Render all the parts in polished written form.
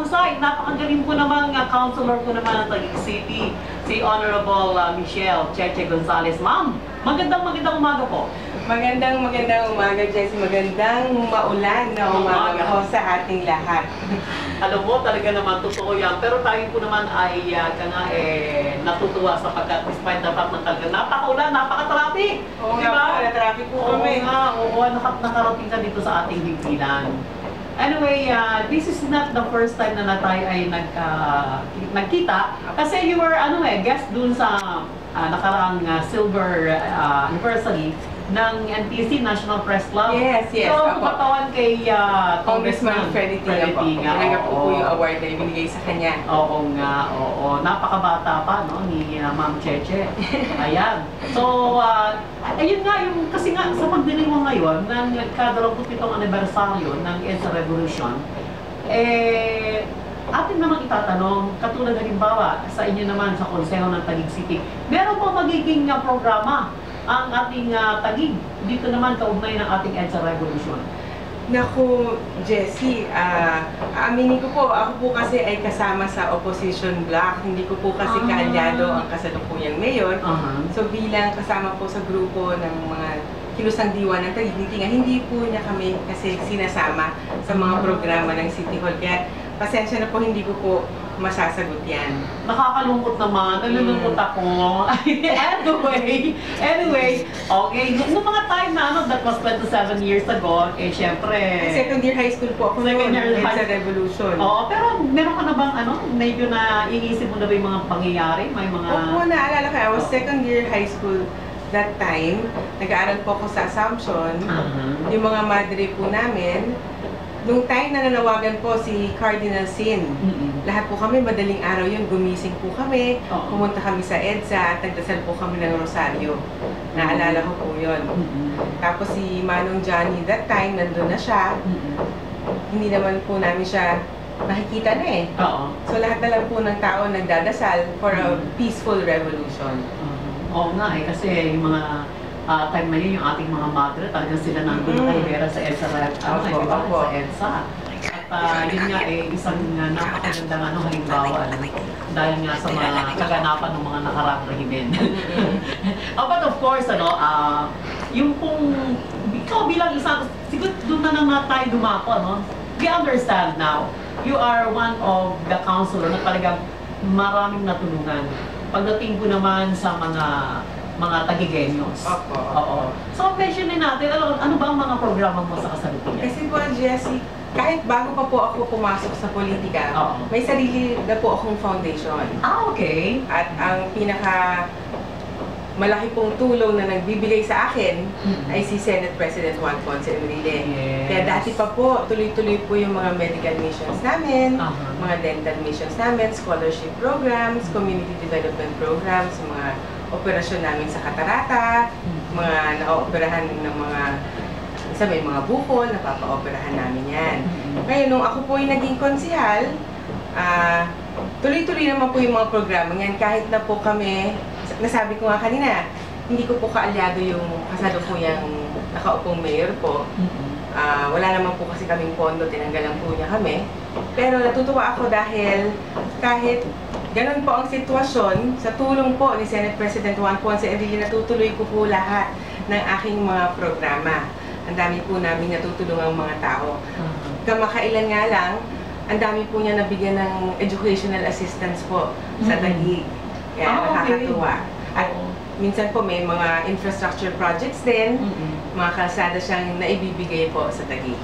mahusay, napakagaling po naman counselor po naman ng Taguig City, si Honorable Michelle Cheche Gonzalez. Ma'am, magandang umaga po. Magandang umaga, Jessie. Magandang maulan na umaga po sa ating lahat. Alam mo, talaga naman totoo yan. Pero tayo po naman ay natutuwa sapagkat despite the fact na talaga napakaulan, napaka-traffic. Oo nga po, na-traffic po kami. Oo, nakarating ka dito sa ating himpilan. Anyway, this is not the first time na tayo ay nagkita. Kasi you were guest dun sa nakaraang silver anniversary ng NTC, National Press Club. Yes. So, katawan kay Congressman Freddy Tinga po yung award na ibinigay sa kanya. Oo nga, oo. Napakabata pa, no, ni Ma'am Cheche. Ayan. So, ayun nga, kasi nga, sa pagdiling mo ngayon, ng nagka-27 anibersaryo ng EDSA Revolution, atin namang itatanong, katulad halimbawa, sa inyo naman sa Konseho ng Taguig City, meron po magiging programa ang ating Taguig dito naman kaugnay ng ating EDSA Revolution. Naku, Jessie, aaminin ko po, ako po kasi ay kasama sa opposition bloc. Hindi ko po kasi kaalyado ang kasalukuyang mayor. So bilang kasama po sa grupo ng mga kilusang diwa ng Taguig, hindi po niya kami kasi sinasama sa mga programa ng City Hall. Kaya pasensya na po, hindi ko po masasagot yan. Nakakalungkot naman, nalulungkot ako. Anyway, okay. Noong mga time na that was 27 years ago, syempre... Second year high school po ako noon, sa Revolution. Oo, pero meron ka na bang medyo na iisip mo na ba yung mga pangyayari? May mga... Opo, naalala ko, I was second year high school that time. Nag-aaral po ako sa Assumption. Yung mga madre po namin, nung time na nanawagan po si Cardinal Sin, lahat po kami, madaling araw yun, gumising po kami, pumunta kami sa EDSA at nagdasal po kami ng Rosario. Naalala ko po yun. Tapos si Manong Johnny, that time, nandun na siya. Hindi naman po namin siya nakikita na eh. So lahat na lang po ng tao nagdadasal for a peaceful revolution. Oo nga kasi yung mga time na yun, yung ating mga madre, talagang sila nandun na kay Vera sa EDSA, sa EDSA. At yun nga isang napakagandang halimbawa dahil nga sa mga kaganapan ng mga nakaraang rehimen. But of course, yung pong, ikaw bilang isang, siguro doon na naman tayo dumapo, we understand now, you are one of the counselor na talagang maraming natulungan. Pagdating ko naman sa mga Taguigeños. Oo. So, mentionin natin, ano ba ang mga programa mo sa kasalukuyan? Kasi po, Jessie, kahit bago pa po ako pumasok sa politika, may sarili na po akong foundation. Okay. At ang pinaka malaki pong tulong na nagbibigay sa akin ay si Senate President Juan Ponce Enrile. Kaya dati pa po, tuloy-tuloy po yung mga medical missions namin, mga dental missions namin, scholarship programs, community development programs, mga operasyon namin sa Catarata, mga naoperahan ng mga, isa may mga bukol, napapa-operahan namin yan. Ngayon, nung ako po ay naging konsihal, tuloy-tuloy naman po yung mga programa yan, kahit na po kami, nasabi ko nga kanina, hindi ko po kaalyado yung kasalukuyang nakaupong mayor po. Wala naman po kasi kaming pondo, tinanggalan po niya kami. Pero natutuwa ako dahil kahit ganun po ang sitwasyon, sa tulong po ni Senate President Juan Ponce Enrile, natutuloy ko po lahat ng aking mga programa. Ang dami po namin natutulungang mga tao. Kamakailan nga lang, ang dami po niya nabigyan ng educational assistance po sa Taguig. Kaya nakakatuwa. At minsan po may mga infrastructure projects din, mga kalsada siyang naibibigay po sa Taguig.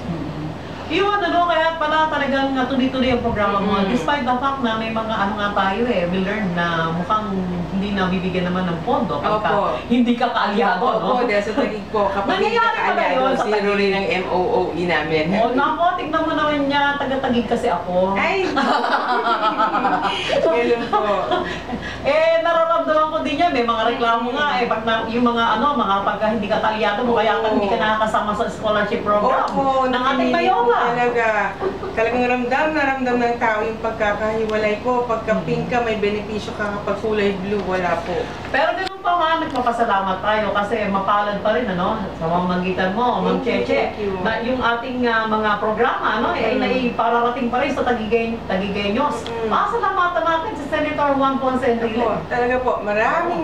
Yun, kaya pala talagang tuloy-tuloy ang programa mo. Despite the fact na may mga tayo we learn na mukhang hindi na bibigyan naman ng pondo kapag hindi ka kaalyado, Opo, dahil sa Taguig po, kapag hindi ka kaalyado, zero rin ang MOOE namin. Nako, tignan mo naman niya, taga-Taguig kasi ako. Ay! Ganun po. Nararamdaman ko din yan, may mga reklamo nga pag yung mga pagka hindi ka kaalyado mo, kaya hindi ka nakakasama sa scholarship program ng ating mayor. Talagang ramdam ng tao yung pagkakahiwalay ko. Pagka pink ka, may benepisyo ka. Kapag kulay blue, wala po. Pero ganun pa nga, nagpapasalamat tayo kasi mapalad pa rin, ano, sa pamamagitan mo, Ma'am Cheche, Thank you. na yung ating mga programa, ano, ay naipararating pa rin sa Taguigueños. Pasalamatan natin si Senator Juan Ponce Enrile. Opo, talaga po,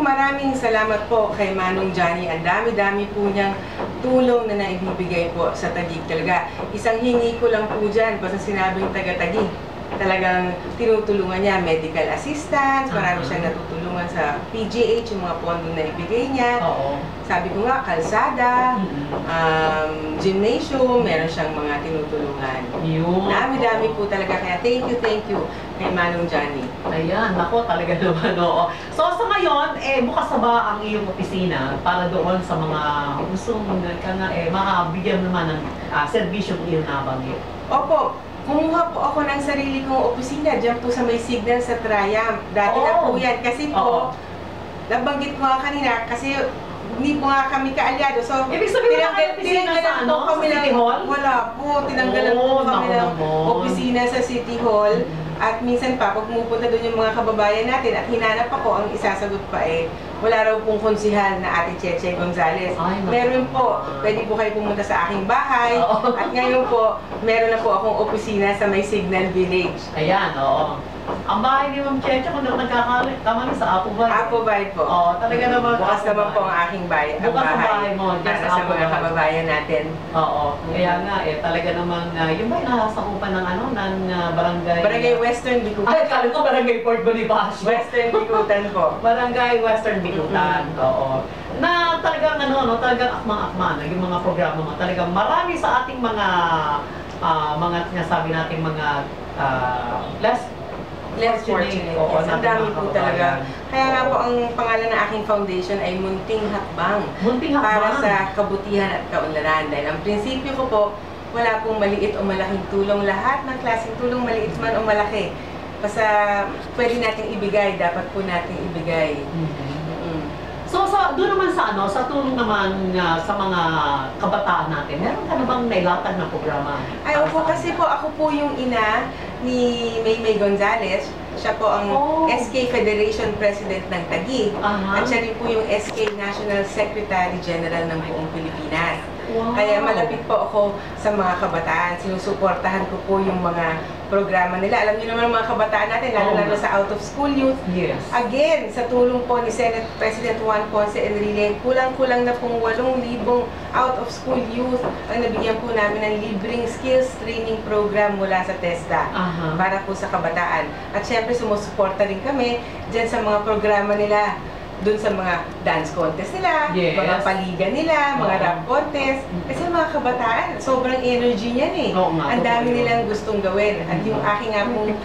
maraming salamat po kay Manong Johnny. Ang dami-dami po niyang tulong na naibibigay po sa Taguig talaga. Isang hingi ko lang po dyan, basta sinabing taga-Taguig. Talagang tinutulungan niya, medical assistance, marami siyang natutulungan sa PGH, yung mga pondo na ibigay niya. Oo. Sabi ko nga, kalsada, gymnasium, meron siyang mga tinutulungan. Yun. Dami-dami po talaga. Kaya thank you kay Manong Johnny. Ayan, ako talaga naman, oo. So sa ngayon, bukas na ba ang iyong opisina para doon sa mga gustong makabigyan naman ng serbisyong iyong nabanggit? Opo, kumuha po ako ng sarili kong opisina dyan po sa may signal sa Triumph. Dati na po yan. Kasi po, nabanggit ko nga kanina, kasi hindi po nga kami kaalyado. So, ibig sabihin na kayo opisina sa ano? Sa City Hall? Wala po. Tinanggalan po kami ng opisina sa City Hall. At minsan pa, pag pumupunta doon yung mga kababayan natin at hinanap ako, ang isasagot pa wala raw pong konsihal na Ate Cheche Gonzales. Meron po, pwede po kayo pumunta sa aking bahay. At ngayon po, meron na po akong opisina sa may Signal Village. Ayan, oo. Ang bahay ni Ma'am Cheche, kung kamali sa Apo Bay. Apo Bay po. Oo, talaga naman. Bukas naman po ang aking bahay. Bukas ang bahay mo, dyan para sa mga kababayan natin. Oo. Kaya nga, talaga namang, yung ba'y nasakupan ng barangay? Barangay Western Bikutan. Ay, kala ko barangay Port Bonifacio. Western Bikutan po. Barangay Western Bikutan. Oo. Na talagang talagang akma-akma yung mga programa mo. Talagang marami sa ating mga sinasabi nating mga less fortunate. Oo, Yes, ang dami po talaga. Kaya nga po ang pangalan ng aking foundation ay Munting Hakbang. Munting Hakbang. Para sa kabutihan at kaunlaran. Dahil ang prinsipyo ko po, wala pong maliit o malaking tulong. Lahat ng klaseng tulong, maliit man o malaki. Basta pwede natin ibigay, dapat po natin ibigay. So, doon naman sa tulong naman sa mga kabataan natin, meron ka na bang nailatag na programa? Ay, opo, kasi po ako po yung ina ni Maymay Gonzales. Siya po ang SK Federation President ng Taguig. At siya rin po yung SK National Secretary General ng buong Pilipinas. Wow. Kaya malapit po ako sa mga kabataan. Sinusuportahan ko po yung mga programa nila. Alam niyo naman mga kabataan natin, lalo-lalo sa out-of-school youth. Yes. Again, sa tulong po ni Senate President Juan Ponce Enrile, kulang-kulang na pong 8,000 out-of-school youth ang nabigyan po namin ng libreng skills training program mula sa TESDA para po sa kabataan. At syempre, sumusuporta rin kami dyan sa mga programa nila, dun sa mga dance contest nila, mga paligan nila, mga rap contest. Kasi mga kabataan, sobrang energy niyan Ang dami nilang gustong gawin. At yung aking nga pong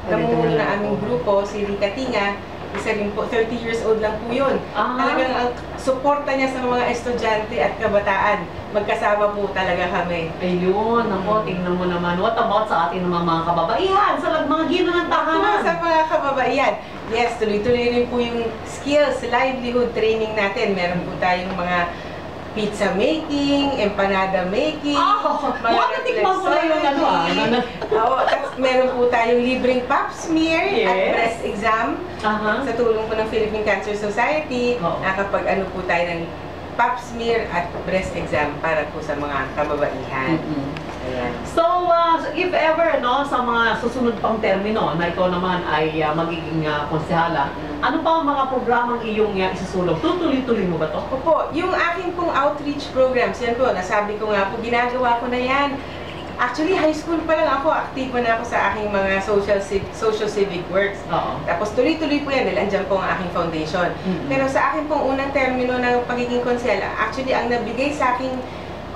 namumuno na aming grupo, si Rika Tinga, isa rin po, 30 years old lang po yun. Talagang ang suporta niya sa mga estudyante at kabataan, magkasama po talaga kami. Ayun, tingnan mo naman. What about sa ating mga kababaihan, sa mga ginang tahanan? Sa mga kababaihan, yes, tuloy-tuloy rin po yung skills, livelihood training natin. Meron po tayong mga pizza making, empanada making, mga natikman ko na yung tapos meron po tayong libreng pap smear at breast exam. Sa tulong po ng Philippine Cancer Society, nakapag po tayo ng pap smear at breast exam para po sa mga kababaihan. So, if ever, sa mga susunod pang termino na ikaw naman ay magiging konsehala, ano pa ang mga programang iyong isusulong? Tutuloy-tuloy mo ba to? Opo, yung aking pong outreach programs, yan po, nasabi ko nga po, ginagawa ko na yan. Actually, high school pa lang ako, aktibo na ako sa aking mga social civic works. Tapos tuloy-tuloy po yan, dahil andyan po ang aking foundation. Pero sa akin pong unang termino ng pagiging konsehal, actually, ang nabigay sa aking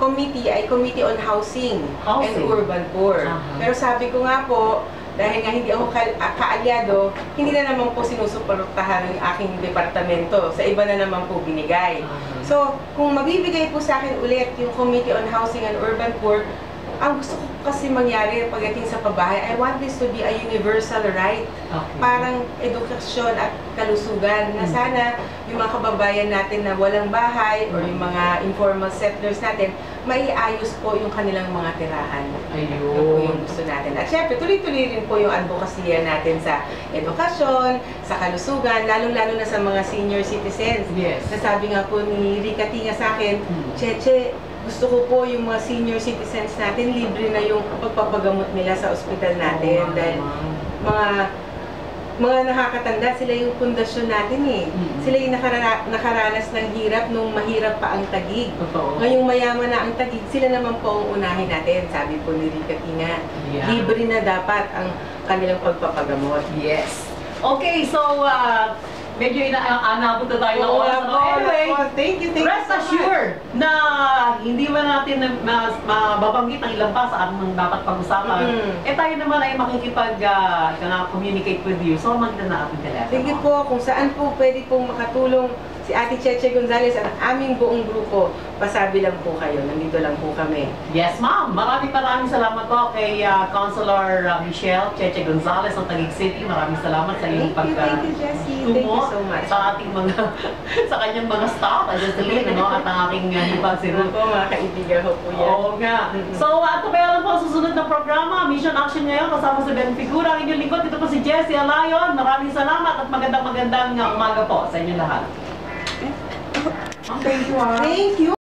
committee ay Committee on Housing and Urban Poor. Pero sabi ko nga po, dahil nga hindi ako kaalyado, hindi na naman po sinusuportahan ng aking departamento. Sa iba na naman po binigay. So, kung mabibigay po sa akin ulit yung Committee on Housing and Urban Poor, ang gusto ko kasi mangyari pagdating sa pabahay, I want this to be a universal right. Okay. Parang edukasyon at kalusugan na sana yung mga kababayan natin na walang bahay or yung mga informal settlers natin, maiayos po yung kanilang mga tirahan. Ayun. Yun po yung gusto natin. At syempre, tuloy-tuloy rin po yung advokasya natin sa edukasyon, sa kalusugan, lalong-lalo na sa mga senior citizens. Yes. Nasabi nga po ni Rika Tinga sa akin, Cheche, gusto ko po yung mga senior citizens natin, libre na yung pagpapagamot nila sa ospital natin. Dahil mga nakakatanda, sila yung pundasyon natin eh. Sila yung nakaranas ng hirap nung mahirap pa ang tagig. Totoo. Ngayong mayaman na ang tagig, sila naman po ang unahin natin, sabi po ni Rika Tinga. Yeah. Libre na dapat ang kanilang pagpapagamot. Yes. Okay, so medyo inaanabot na tayo ng Oo, oras. po. Anyway, Thank you rest so much. assured na hindi man natin mababanggit ang ilang pa sa ating dapat pag-usapan. Eh tayo naman ay makikipag-communicate with you. So, maganda na ating telepono. Sige po, kung saan po pwede pong makatulong si Ate Cheche Gonzalez at aming buong grupo, pasabi lang po kayo. Nandito lang po kami. Yes, ma'am. Maraming salamat po kay Councilor Michelle Cheche Gonzalez ng Taguig City. Maraming salamat sa iyong Thank you, Jessie. Thank you so much. Sa ating mga, sa kanyang mga staff, at Jocelyn, no? At ang aking hipag si Ruth. Opo, mga kaibigan ko po yan. Oo nga. So, ito pa lang po susunod na programa, Mission Action ngayon, kasama si Ben Figura. Ang inyong lingkod, ito po si Jessie Alayon. Maraming salamat at magandang umaga po sa inyo lahat. Thank you. Thank you.